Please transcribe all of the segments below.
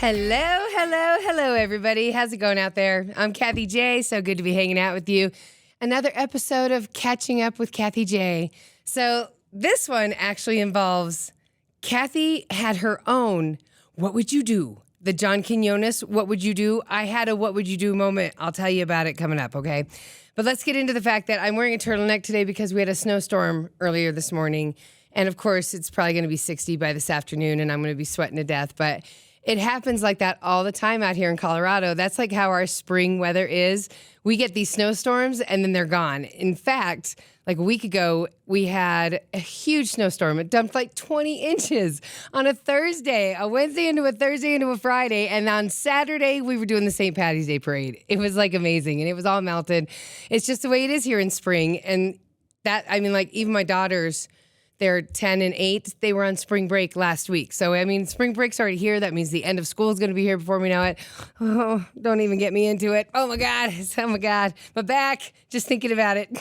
Hello, everybody. How's it going out there? I'm Kathie J. So good to be hanging out with you. Another episode of Catching Up with Kathie J. So this one actually involves Kathie had her own What Would You Do? The John Quinones, What Would You Do? I had a What Would You Do moment. I'll tell you about it coming up, okay? But let's get into the fact that I'm wearing a turtleneck today because we had a snowstorm earlier this morning. And of course, it's probably going to be 60 by this afternoon, and I'm going to be sweating to death. But it happens like that all the time out here in Colorado. That's like how our spring weather is. We get these snowstorms, and then they're gone. In fact, like a week ago, we had a huge snowstorm. It dumped like 20 inches on a Thursday, a Wednesday into a Thursday into a Friday. And on Saturday, we were doing the St. Patty's Day parade. It was like amazing, and it was all melted. It's just the way it is here in spring. And that, I mean, like even my daughters, they're 10 and 8. They were on spring break last week. So, I mean, spring break's already here. That means the end of school is going to be here before we know it. Oh, don't even get me into it. Oh, my God. Oh, my God. My back, just thinking about it.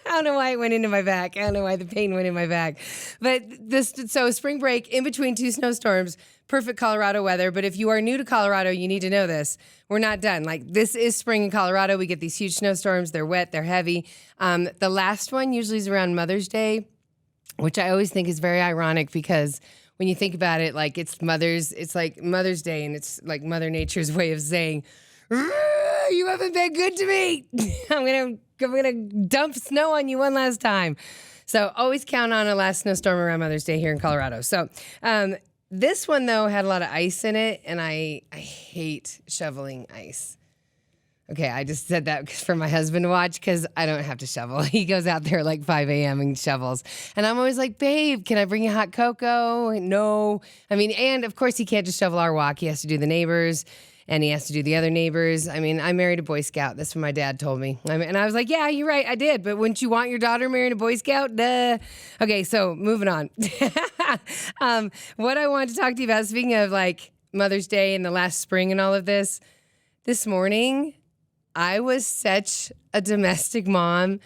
I don't know why it went into my back. I don't know why the pain went in my back. But so spring break in between two snowstorms, perfect Colorado weather. But if you are new to Colorado, you need to know this. We're not done. Like, this is spring in Colorado. We get these huge snowstorms. They're wet. They're heavy. The last one usually is around Mother's Day, which I always think is very ironic because when you think about it, like it's like Mother's Day, and it's like Mother Nature's way of saying, you haven't been good to me. I'm gonna dump snow on you one last time. So always count on a last snowstorm around Mother's Day here in Colorado. So this one though had a lot of ice in it, and I hate shoveling ice. Okay, I just said that for my husband to watch because I don't have to shovel. He goes out there like 5 a.m. and shovels. And I'm always like, babe, can I bring you hot cocoa? No. I mean, and of course he can't just shovel our walk. He has to do the neighbors, and he has to do the other neighbors. I mean, I married a Boy Scout. That's what my dad told me. And I was like, yeah, you're right, I did. But wouldn't you want your daughter marrying a Boy Scout? Duh. Okay, so moving on. What I wanted to talk to you about, speaking of like Mother's Day and the last spring and all of this morning, I was such a domestic mom.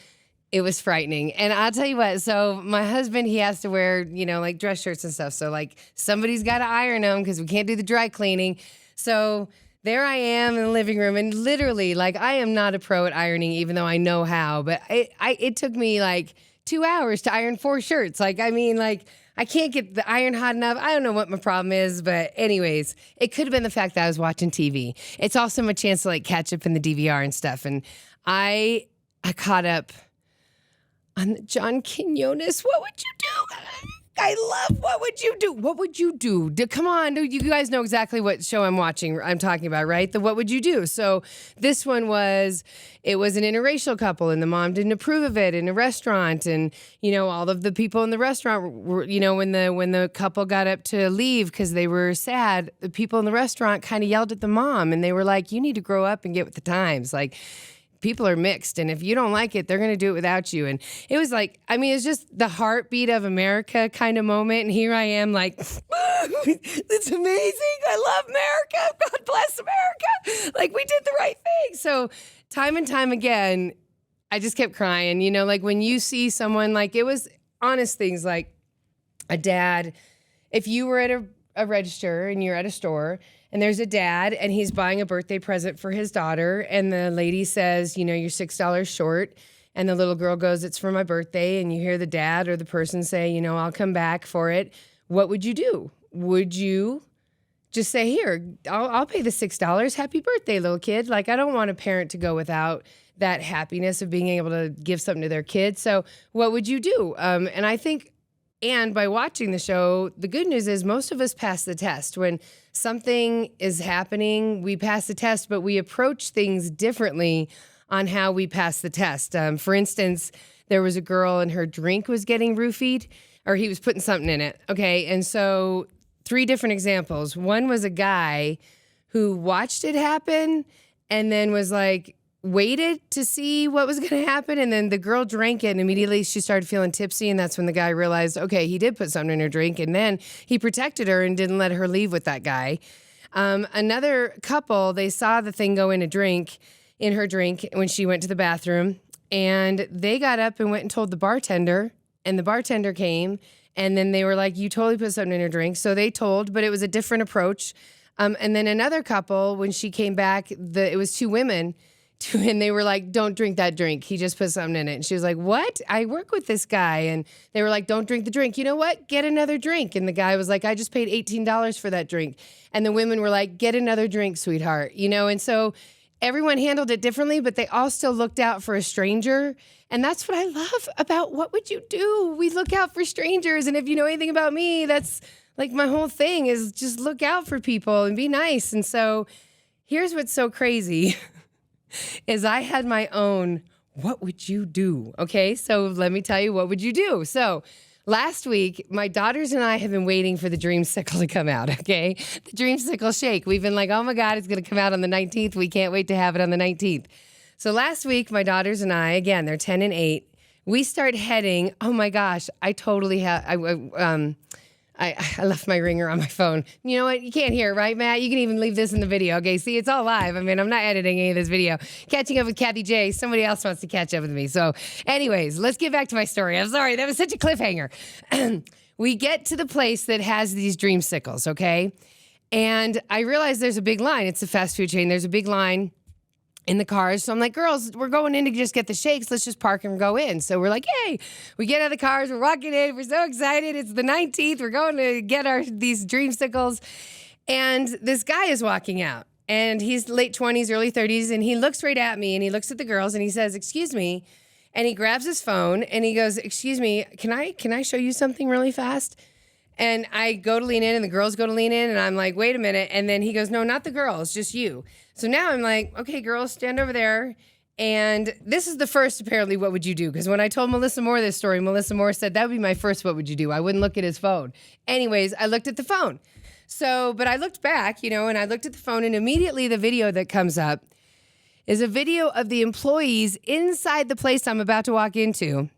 It was frightening. And I'll tell you what, so my husband, he has to wear, like dress shirts and stuff. So like somebody's got to iron them because we can't do the dry cleaning. So there I am in the living room, and literally, like, I am not a pro at ironing, even though I know how. But it took me like 2 hours to iron 4 shirts. Like, I mean, like, I can't get the iron hot enough. I don't know what my problem is, but anyways, it could have been the fact that I was watching TV. It's also my chance to like catch up in the DVR and stuff. And I caught up on the John Quinones. What would you do? I love What Would You Do? What would you do? Come on, you guys know exactly what show I'm talking about, right? The What Would You Do? So this one it was an interracial couple, and the mom didn't approve of it in a restaurant, and all of the people in the restaurant were, when the couple got up to leave because they were sad, the people in the restaurant kind of yelled at the mom, and they were like, "You need to grow up and get with the times." Like, people are mixed, and if you don't like it, they're going to do it without you. And it was like, I mean, it's just the heartbeat of America kind of moment. And here I am like, it's amazing. I love America. God bless America. Like, we did the right thing. So time and time again, I just kept crying, like when you see someone, like, it was honest things like a dad. If you were at a register and you're at a store, and there's a dad, and he's buying a birthday present for his daughter, and the lady says, you're $6 short, and the little girl goes, it's for my birthday, and you hear the dad or the person say, I'll come back for it. What would you do? Would you just say, here, I'll pay the $6. Happy birthday, little kid. Like, I don't want a parent to go without that happiness of being able to give something to their kid. So what would you do? And I think, and by watching the show, the good news is most of us pass the test. When something is happening, we pass the test, but we approach things differently on how we pass the test. For instance, there was a girl and her drink was getting roofied, or he was putting something in it. Okay, and so 3 different examples. One was a guy who watched it happen and then was like, waited to see what was going to happen, and then the girl drank it, and immediately she started feeling tipsy, and that's when the guy realized, okay, he did put something in her drink, and then he protected her and didn't let her leave with that guy. Another couple, they saw the thing go in her drink when she went to the bathroom, and they got up and went and told the bartender, and the bartender came, and then they were like, you totally put something in her drink. So they told, but it was a different approach. And then another couple, when she came back, it was two women, and they were like, don't drink that drink. He just put something in it. And she was like, what? I work with this guy. And they were like, don't drink the drink. You know what? Get another drink. And the guy was like, I just paid $18 for that drink. And the women were like, get another drink, sweetheart. And so everyone handled it differently, but they all still looked out for a stranger. And that's what I love about What Would You Do? We look out for strangers. And if you know anything about me, that's like my whole thing is just look out for people and be nice. And so here's what's so crazy is I had my own What Would You Do? Okay, so let me tell you, what would you do? So last week, my daughters and I have been waiting for the Dreamsicle to come out, okay? The Dreamsicle Shake. We've been like, oh my God, it's going to come out on the 19th. We can't wait to have it on the 19th. So last week, my daughters and I, again, they're 10 and 8, we start heading, oh my gosh, I totally have, I left my ringer on my phone. You know what? You can't hear it, right, Matt? You can even leave this in the video. Okay, see, it's all live. I mean, I'm not editing any of this video. Catching up with Kathie J. Somebody else wants to catch up with me. So anyways, let's get back to my story. I'm sorry. That was such a cliffhanger. We get to the place that has these Dreamsicles, okay? And I realize there's a big line. It's a fast food chain. There's a big line in the cars. So I'm like, girls, we're going in to just get the shakes. Let's just park and go in. So we're like, hey, we get out of the cars. We're walking in. We're so excited. It's the 19th. We're going to get these Dreamsicles. And this guy is walking out. And he's late 20s, early 30s. And he looks right at me. And he looks at the girls. And he says, excuse me. And he grabs his phone. And he goes, excuse me, can I show you something really fast? And I go to lean in, and the girls go to lean in, and I'm like, wait a minute. And then he goes, no, not the girls, just you. So now I'm like, okay, girls, stand over there. And this is the first, apparently, what would you do? Because when I told Melissa Moore this story, Melissa Moore said, that would be my first what would you do. I wouldn't look at his phone. Anyways, I looked at the phone. So, but I looked back, and I looked at the phone, and immediately the video that comes up is a video of the employees inside the place I'm about to walk into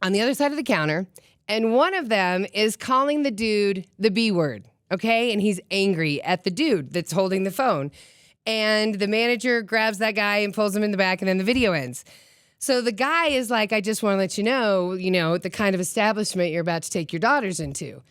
on the other side of the counter. And one of them is calling the dude the B word, okay? And he's angry at the dude that's holding the phone. And the manager grabs that guy and pulls him in the back, and then the video ends. So the guy is like, I just want to let you know, the kind of establishment you're about to take your daughters into.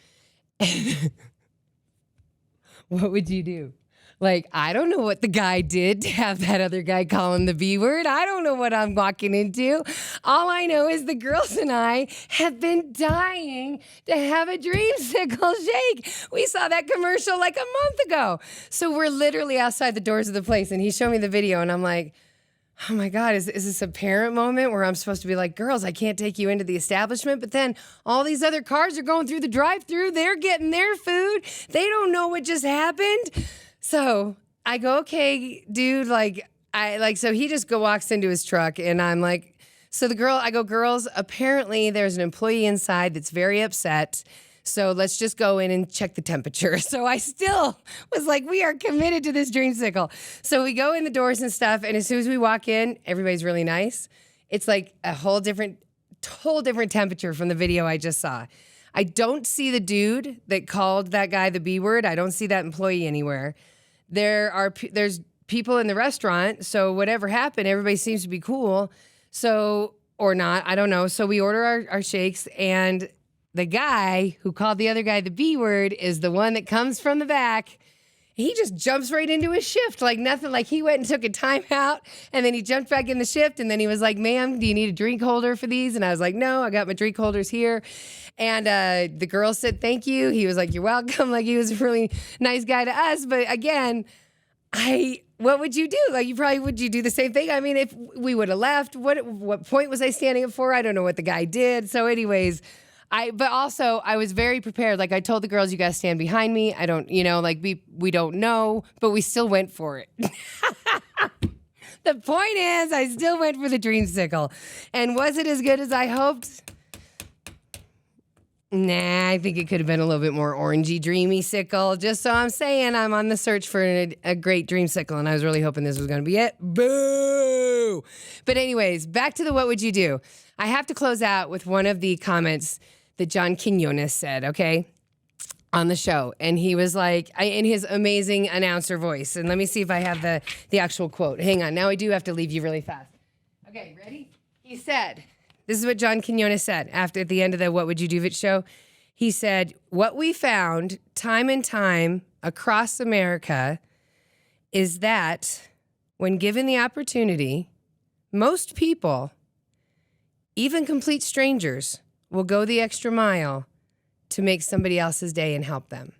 What would you do? Like, I don't know what the guy did to have that other guy call him the B word. I don't know what I'm walking into. All I know is the girls and I have been dying to have a Dreamsicle Shake. We saw that commercial like a month ago. So we're literally outside the doors of the place, and he showed me the video, and I'm like, oh my God, is this a parent moment where I'm supposed to be like, girls, I can't take you into the establishment, but then all these other cars are going through the drive-thru. They're getting their food. They don't know what just happened. So I go, okay, dude, so he just walks into his truck, and I'm like, I go, girls, apparently there's an employee inside that's very upset. So let's just go in and check the temperature. So I still was like, we are committed to this Dreamsicle. So we go in the doors and stuff. And as soon as we walk in, everybody's really nice. It's like a whole different temperature from the video I just saw. I don't see the dude that called that guy the B word. I don't see that employee anywhere. There's people in the restaurant. So whatever happened, everybody seems to be cool. So, or not, I don't know. So we order our shakes, and the guy who called the other guy the B word is the one that comes from the back. He just jumps right into his shift like nothing. Like he went and took a timeout, and then he jumped back in the shift, and then he was like, ma'am, do you need a drink holder for these? And I was like, no, I got my drink holders here. And the girl said, thank you. He was like, you're welcome. Like he was a really nice guy to us. But again, what would you do? Like would you do the same thing? I mean, if we would have left, what point was I standing up for? I don't know what the guy did. So anyways, but also I was very prepared. Like I told the girls, you guys stand behind me. I don't, we don't know, but we still went for it. The point is I still went for the Dreamsicle. And was it as good as I hoped? Nah, I think it could have been a little bit more orangey, dreamy sickle. Just so I'm saying, I'm on the search for a great Dreamsicle, and I was really hoping this was going to be it. Boo! But anyways, back to the what would you do? I have to close out with one of the comments that John Quinones said, okay, on the show. And he was like, in his amazing announcer voice. And let me see if I have the actual quote. Hang on. Now I do have to leave you really fast. Okay, ready? He said, this is what John Quinones said at the end of the What Would You Do It show. He said, what we found time and time across America is that when given the opportunity, most people, even complete strangers, will go the extra mile to make somebody else's day and help them.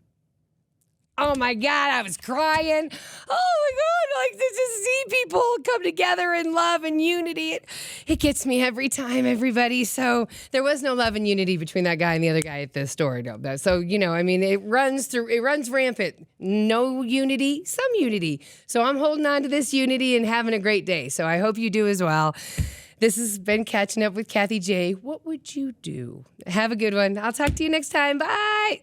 Oh my God, I was crying. Oh my God, like to just see people come together in love and unity. It gets me every time, everybody. So there was no love and unity between that guy and the other guy at the store. No, so, I mean, it runs rampant. No unity, some unity. So I'm holding on to this unity and having a great day. So I hope you do as well. This has been Catching Up with Kathie J. What would you do? Have a good one. I'll talk to you next time. Bye.